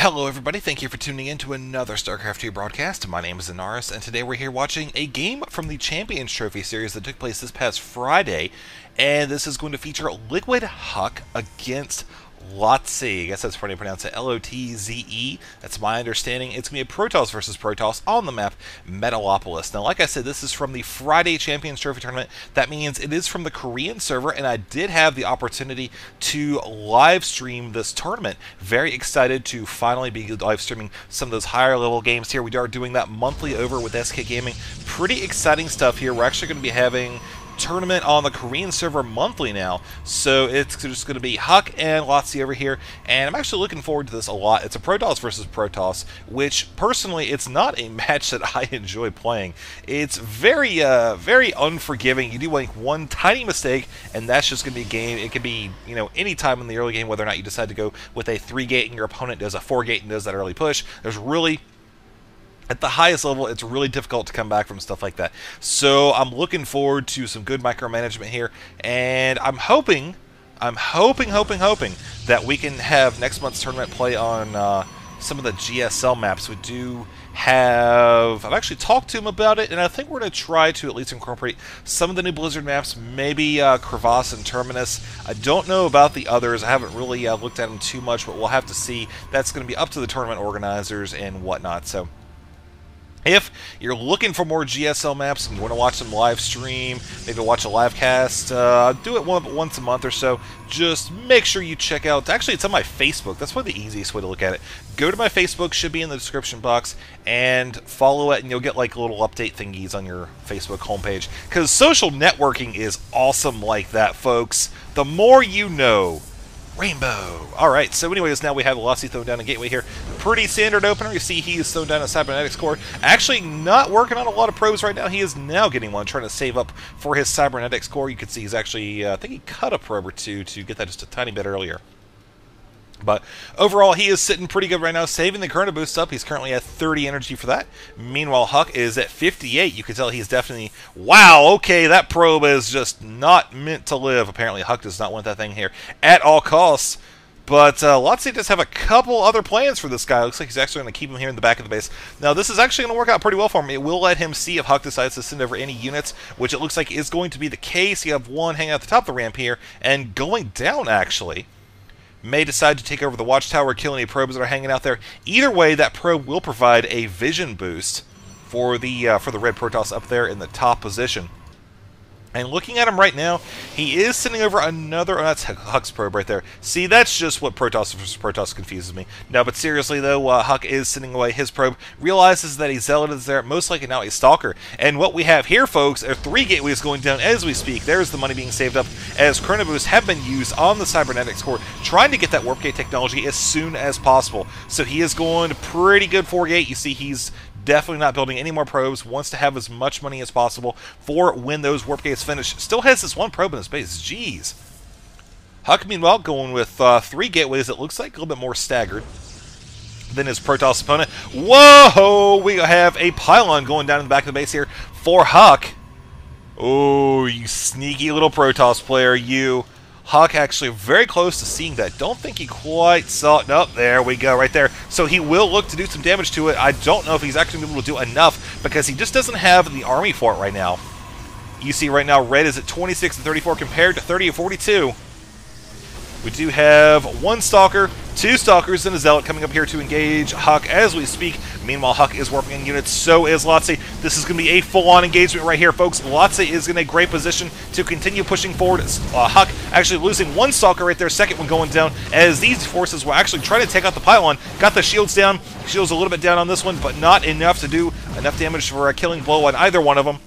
Hello everybody, thank you for tuning in to another Starcraft 2 broadcast. My name is Ahnaris, and today we're here watching a game from the Champions Trophy series that took place this past Friday, and this is going to feature LiquidHuK against Lotze. I guess that's funny to pronounce it. L-O-T-Z-E. That's my understanding. It's going to be a Protoss versus Protoss on the map Metalopolis. Now, like I said, this is from the Friday Champions Trophy tournament. That means it is from the Korean server, and I did have the opportunity to live stream this tournament. Very excited to finally be live streaming some of those higher level games here. We are doing that monthly over with SK Gaming. Pretty exciting stuff here. We're actually going to be having tournament on the Korean server monthly now, so it's just going to be Huck and Lotze over here, and I'm actually looking forward to this a lot. It's a Protoss versus Protoss, which personally it's not a match that I enjoy playing. It's very unforgiving. You do like one tiny mistake and that's just going to be a game. It could be, you know, any time in the early game, whether or not you decide to go with a 3-gate and your opponent does a 4-gate and does that early push. There's really, at the highest level, it's really difficult to come back from stuff like that. So I'm looking forward to some good micromanagement here, and I'm hoping that we can have next month's tournament play on some of the GSL maps. We do have, I've actually talked to him about it, and I think we're going to try to at least incorporate some of the new Blizzard maps, maybe Crevasse and Terminus. I don't know about the others. I haven't really looked at them too much, but we'll have to see. That's going to be up to the tournament organizers and whatnot. So if you're looking for more GSL maps and you want to watch some live stream, maybe watch a live cast, do it once a month or so, just make sure you check out, actually it's on my Facebook, that's probably the easiest way to look at it. Go to my Facebook, should be in the description box, and follow it, and you'll get like little update thingies on your Facebook homepage. Because social networking is awesome like that, folks. The more you know. Rainbow. Alright, so anyways, now we have Lotze thrown down a gateway here. Pretty standard opener. You see he is thrown down a cybernetics core. Actually not working on a lot of probes right now. He is now getting one, trying to save up for his cybernetics core. You can see he's actually, I think he cut a probe or two to get that just a tiny bit earlier. But overall, he is sitting pretty good right now, saving the Chrono Boost up. He's currently at 30 energy for that. Meanwhile, Huck is at 58. You can tell he's definitely... Wow, okay, that probe is just not meant to live. Apparently, Huck does not want that thing here at all costs. But Lotze does have a couple other plans for this guy. Looks like he's actually going to keep him here in the back of the base. Now, this is actually going to work out pretty well for him. It will let him see if Huck decides to send over any units, which it looks like is going to be the case. You have one hanging out the top of the ramp here, and going down, actually. May decide to take over the watchtower, kill any probes that are hanging out there. Either way, that probe will provide a vision boost for the red Protoss up there in the top position. And looking at him right now, he is sending over another... Oh, that's Huck's probe right there. See, that's just what Protoss versus Protoss confuses me. No, but seriously, though, Huck is sending away his probe. Realizes that a Zealot is there, most likely now a Stalker. And what we have here, folks, are 3 gateways going down as we speak. There's the money being saved up, as Chrono Boosts have been used on the Cybernetics core, trying to get that Warp Gate technology as soon as possible. So he is going pretty good 4-gate. You see, he's definitely not building any more probes, wants to have as much money as possible for when those warp gates finish. Still has this one probe in his base. Jeez. Huck, meanwhile, going with 3 gateways. It looks like a little bit more staggered than his Protoss opponent. Whoa! We have a pylon going down in the back of the base here for Huck. Oh, you sneaky little Protoss player, you. Huck actually very close to seeing that. Don't think he quite saw it. Nope, there we go, right there. So he will look to do some damage to it. I don't know if he's actually able to do enough because he just doesn't have the army for it right now. You see right now, red is at 26 and 34 compared to 30 and 42. We do have 1 Stalker, 2 Stalkers, and a Zealot coming up here to engage Huck as we speak. Meanwhile, Huck is warping in units, so is Lotze. This is going to be a full-on engagement right here, folks. Lotze is in a great position to continue pushing forward. Huck actually losing 1 Stalker right there, second one going down, as these forces will actually try to take out the pylon. Got the shields down. Shields a little bit down on this one, but not enough to do enough damage for a killing blow on either one of them.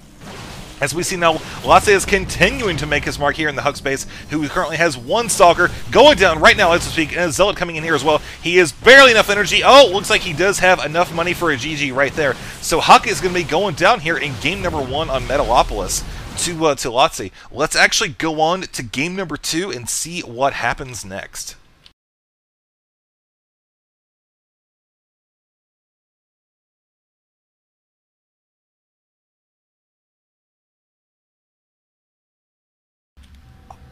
As we see now, Lotze is continuing to make his mark here in the Huck space, who currently has 1 Stalker going down right now as we speak, and a Zealot coming in here as well. He is barely enough energy. Oh, looks like he does have enough money for a GG right there. So Huck is going to be going down here in game number 1 on Metalopolis to Lotze. Let's actually go on to game number 2 and see what happens next.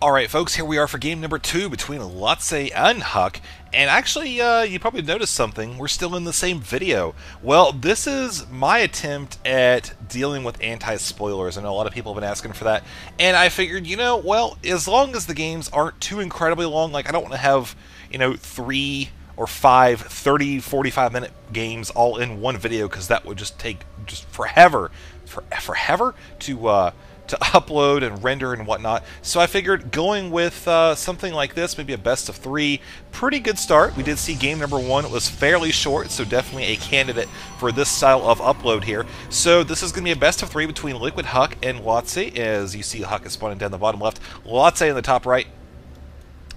Alright folks, here we are for game number 2 between Lotze and HuK, and actually, you probably noticed something, we're still in the same video. Well, this is my attempt at dealing with anti-spoilers. I know a lot of people have been asking for that, and I figured, well, as long as the games aren't too incredibly long, like I don't want to have, 3 or 5 30, 45-minute games all in one video, because that would just take forever to upload and render and whatnot. So I figured going with something like this, maybe a best of 3, pretty good start. We did see game number 1, it was fairly short, so definitely a candidate for this style of upload here. So this is going to be a best of 3 between LiquidHuK and Lotze, as you see HuK is spawning down the bottom left, Lotze in the top right.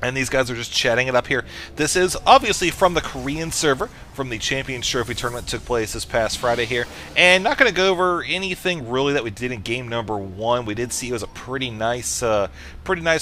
And these guys are just chatting it up here. This is obviously from the Korean server, from the Champions Trophy tournament that took place this past Friday here. And not going to go over anything really that we did in game number 1. We did see it was a pretty nice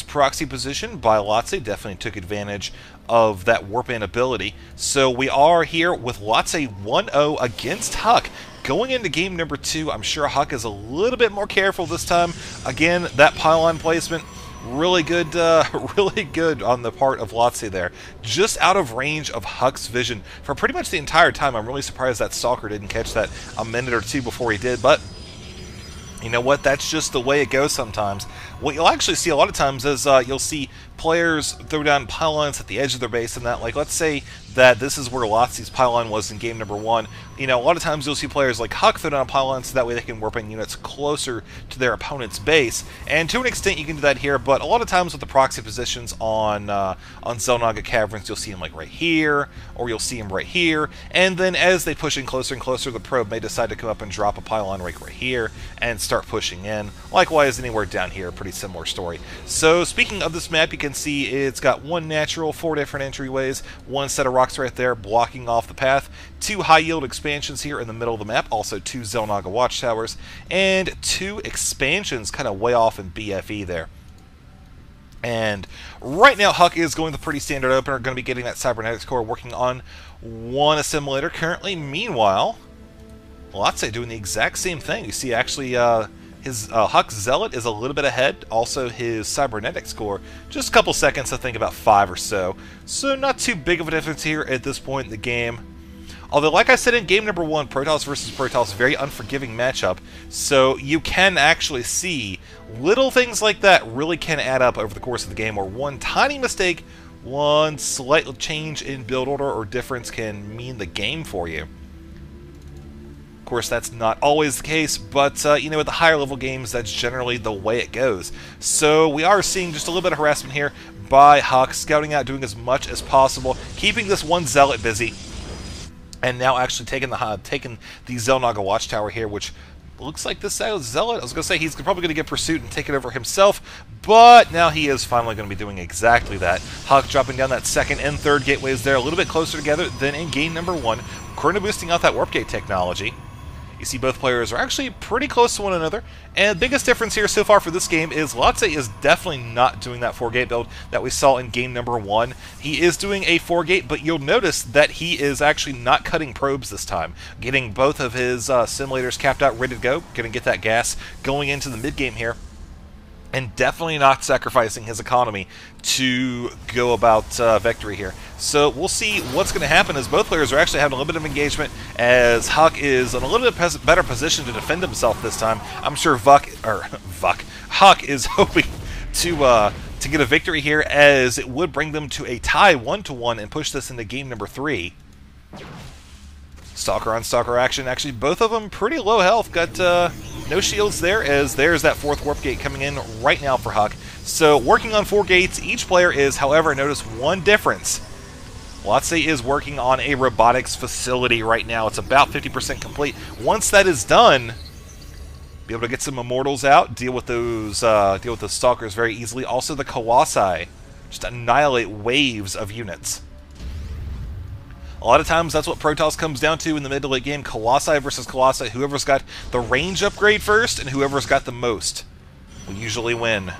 proxy position by Lotze. Definitely took advantage of that warp in ability. So we are here with Lotze 1-0 against HuK. Going into game number 2, I'm sure HuK is a little bit more careful this time. Again, that pylon placement, really good on the part of Lotze there. Just out of range of HuK's vision for pretty much the entire time. I'm really surprised that Stalker didn't catch that a minute or two before he did, but you know what? That's just the way it goes sometimes. What you'll actually see a lot of times is you'll see players throw down pylons at the edge of their base and that. Like, let's say that this is where Lotze's pylon was in game number 1. A lot of times you'll see players like HuK throw down a pylon so that way they can warp in units closer to their opponent's base. And to an extent you can do that here, but a lot of times with the proxy positions on xel'naga caverns, you'll see them like right here, or you'll see them right here. And then as they push in closer and closer, the probe may decide to come up and drop a pylon right here and start pushing in. Likewise, anywhere down here, pretty similar story. So speaking of this map, you can see it's got 1 natural, 4 different entryways, 1 set of rocks right there blocking off the path, 2 high yield expansions here in the middle of the map, also 2 xel'naga watchtowers, and 2 expansions kind of way off in BFE there. And right now HuK is going with a pretty standard opener, going to be getting that cybernetics core, working on 1 assimilator currently. Meanwhile, Lotze doing the exact same thing. You see actually his HuK Zealot is a little bit ahead. Also, his cybernetics core, just a couple seconds, I think about 5 or so. So not too big of a difference here at this point in the game. Although, like I said in game number 1, Protoss versus Protoss, very unforgiving matchup. So you can actually see little things like that really can add up over the course of the game, where 1 tiny mistake, 1 slight change in build order or difference can mean the game for you. Of course, that's not always the case, but, with the higher level games, that's generally the way it goes. So we are seeing just a little bit of harassment here by HuK, scouting out, doing as much as possible, keeping this 1 Zealot busy, and now actually taking the xel'naga watchtower here, which looks like this Zealot, I was going to say he's probably going to get pursuit and take it over himself, but now he is finally going to be doing exactly that. HuK dropping down that 2nd and 3rd gateways there, a little bit closer together than in game number 1, currently boosting out that warp gate technology. You see both players are actually pretty close to one another, and the biggest difference here so far for this game is Lotze is definitely not doing that 4-gate build that we saw in game number 1. He is doing a 4-gate, but you'll notice that he is actually not cutting probes this time, getting both of his simulators capped out, ready to go, going to get that gas going into the mid-game here, and definitely not sacrificing his economy to go about victory here. So we'll see what's going to happen as both players are actually having a little bit of engagement, as HuK is in a little bit better position to defend himself this time. I'm sure HuK is hoping to get a victory here, as it would bring them to a tie 1-1 and push this into game number 3. Stalker on Stalker action. Actually, both of them pretty low health. Got no shields there, as there's that 4th warp gate coming in right now for HuK. So working on 4 gates, each player is, however, notice 1 difference. Lotze is working on a robotics facility right now. It's about 50% complete. Once that is done, be able to get some immortals out, deal with those stalkers very easily. Also the Colossi, just annihilate waves of units. A lot of times that's what Protoss comes down to in the mid to late game. Colossi versus Colossi. Whoever's got the range upgrade first and whoever's got the most will usually win.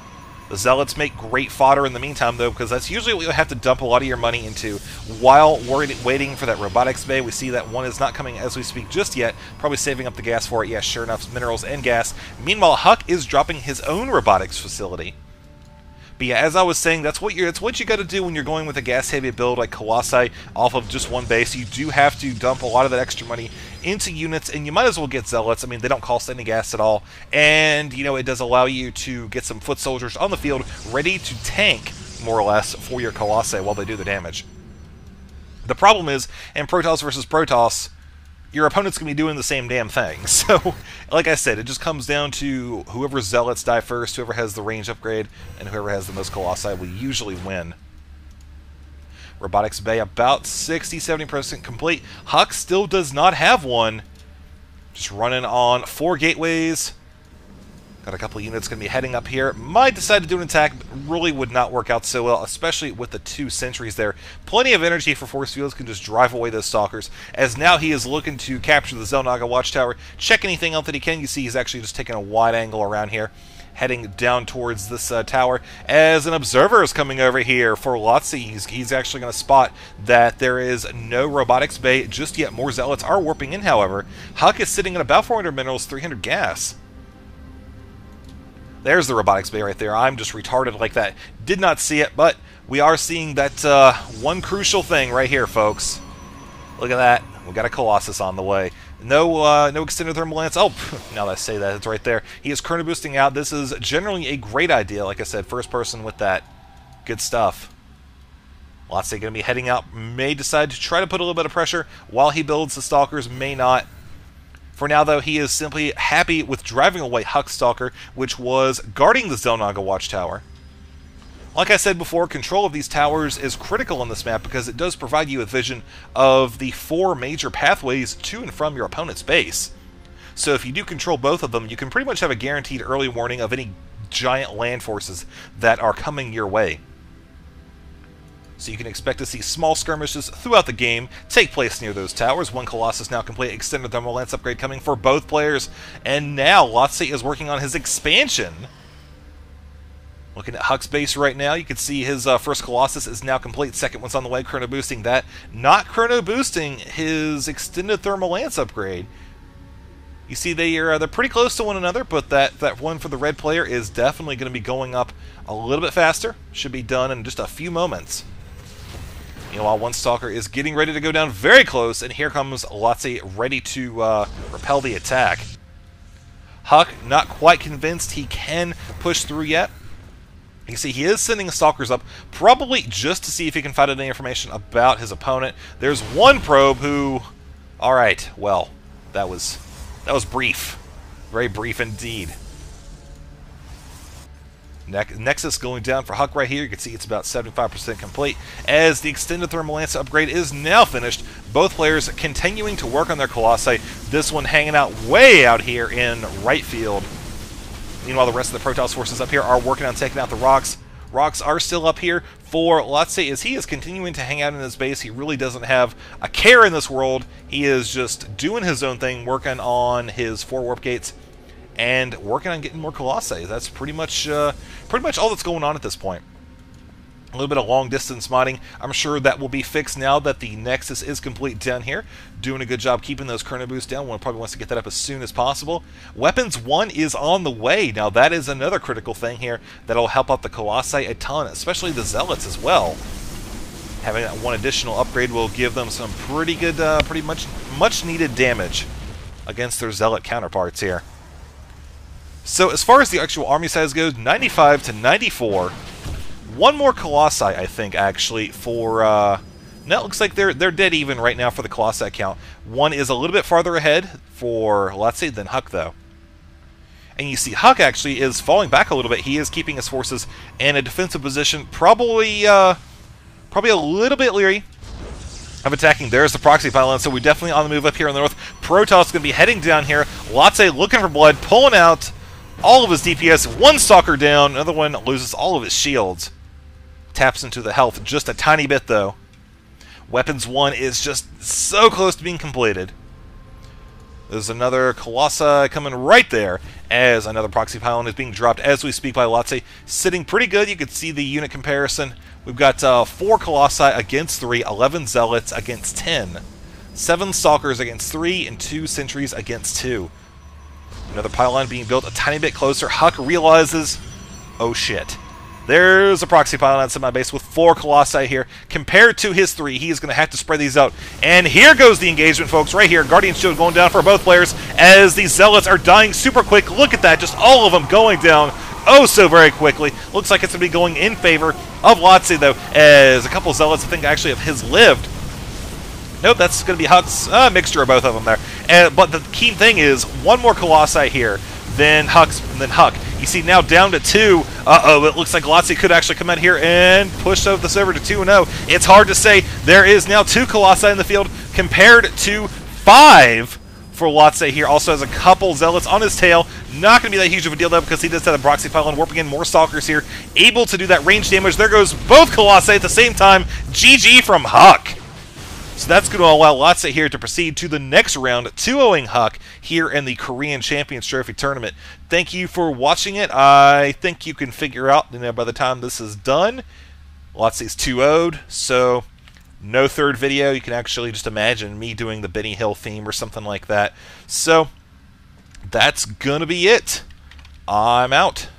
The Zealots make great fodder in the meantime, though, because that's usually what you have to dump a lot of your money into while waiting for that robotics bay. We see that 1 is not coming as we speak just yet, probably saving up the gas for it. Yeah, sure enough, minerals and gas. Meanwhile, HuK is dropping his own robotics facility. But yeah, as I was saying, that's what you got to do when you're going with a gas-heavy build like Colossi off of just one base. You do have to dump a lot of that extra money into units, and you might as well get Zealots. I mean, they don't cost any gas at all, and, you know, it does allow you to get some foot soldiers on the field ready to tank, more or less, for your Colossi while they do the damage. The problem is, in Protoss versus Protoss, your opponent's going to be doing the same damn thing. So, like I said, it just comes down to whoever Zealots die first, whoever has the range upgrade, and whoever has the most Colossi will usually win. Robotics Bay about 60-70% complete. HuK still does not have one. Just running on 4 gateways. Got a couple of units going to be heading up here. Might decide to do an attack, but really would not work out so well, especially with the 2 sentries there. Plenty of energy for force fields, can just drive away those stalkers, as now he is looking to capture the xel'naga watchtower, check anything out that he can. You see he's actually just taking a wide angle around here, heading down towards this tower, as an observer is coming over here for Lotze. He's actually going to spot that there is no robotics bay just yet. More Zealots are warping in, however. HuK is sitting at about 400 minerals, 300 gas. There's the robotics bay right there. I'm just retarded like that. Did not see it, but we are seeing that one crucial thing right here, folks. Look at that. We got a Colossus on the way. No extended thermal lance. Oh, now that I say that, it's right there. He is chrono boosting out. This is generally a great idea. Like I said, first person with that. Good stuff. Lotze going to be heading out. May decide to try to put a little bit of pressure while he builds the stalkers. May not. For now, though, he is simply happy with driving away HuK Stalker, which was guarding the xel'naga watchtower. Like I said before, control of these towers is critical on this map because it does provide you with vision of the 4 major pathways to and from your opponent's base. So if you do control both of them, you can pretty much have a guaranteed early warning of any giant land forces that are coming your way. So you can expect to see small skirmishes throughout the game take place near those towers. One Colossus now complete, extended thermal lance upgrade coming for both players. And now Lotze is working on his expansion. Looking at HuK's base right now, you can see his first Colossus is now complete. Second one's on the way, chrono boosting that. Not chrono boosting his extended thermal lance upgrade. You see they're pretty close to one another, but that one for the red player is definitely going to be going up a little bit faster. Should be done in just a few moments. Meanwhile, one Stalker is getting ready to go down very close, and here comes Lotze ready to repel the attack. HuK not quite convinced he can push through yet. You see, he is sending Stalkers up, probably just to see if he can find any information about his opponent. There's one probe who... Alright, well, that was brief. Very brief indeed. Nexus going down for HuK right here. You can see it's about 75% complete. As the extended thermal lance upgrade is now finished, both players continuing to work on their Colossi. This one hanging out way out here in right field. Meanwhile, the rest of the Protoss forces up here are working on taking out the rocks. Rocks are still up here for Lotze as he is continuing to hang out in his base. He really doesn't have a care in this world. He is just doing his own thing, working on his 4 warp gates and working on getting more Colossi. That's pretty much all that's going on at this point. A little bit of long-distance modding. I'm sure that will be fixed now that the Nexus is complete down here. Doing a good job keeping those chrono boosts down. One probably wants to get that up as soon as possible. Weapons 1 is on the way. Now, that is another critical thing here that'll help out the Colossi a ton, especially the Zealots as well. Having that one additional upgrade will give them some pretty good, pretty much needed damage against their Zealot counterparts here. So as far as the actual army size goes, 95 to 94. One more Colossi, I think, actually, for... no, it looks like they're dead even right now for the Colossi count. One is a little bit farther ahead for Lotze than HuK, though. And you see HuK actually is falling back a little bit. He is keeping his forces in a defensive position, probably a little bit leery of attacking. There's the proxy pylon, so we're definitely on the move up here in the north. Protoss is going to be heading down here. Lotze looking for blood, pulling out all of his DPS. One Stalker down, another one loses all of his shields. Taps into the health just a tiny bit, though. Weapons 1 is just so close to being completed. There's another Colossi coming right there as another proxy pylon is being dropped as we speak by Lotze. Sitting pretty good. You can see the unit comparison. We've got 4 Colossi against 3, 11 Zealots against 10, 7 Stalkers against 3, and 2 Sentries against 2. Another pylon being built a tiny bit closer. HuK realizes, oh shit. There's a proxy pylon on semi-base with 4 Colossi here. Compared to his 3, he's going to have to spread these out. And here goes the engagement, folks, right here. Guardian Shield going down for both players as these Zealots are dying super quick. Look at that, just all of them going down oh so very quickly. Looks like it's going to be going in favor of Lotze, though, as a couple Zealots, I think, actually of his lived. Nope, that's going to be HuK's mixture of both of them there. But the key thing is, one more Colossi here, then HuK. You see now down to 2. Uh-oh, it looks like Lotze could actually come out here and push this over to 2-0. It's hard to say. There is now 2 Colossi in the field compared to 5 for Lotze here. Also has a couple Zealots on his tail. Not going to be that huge of a deal, though, because he does have a proxy pylon warping in more Stalkers here. Able to do that range damage. There goes both Colossi at the same time. GG from HuK. So that's going to allow Lotze here to proceed to the next round, 2-0ing HuK here in the Korean Champions Trophy Tournament. Thank you for watching it. I think you can figure out, by the time this is done, Lotze's 2-0'd, so no third video. You can actually just imagine me doing the Benny Hill theme or something like that. So that's going to be it. I'm out.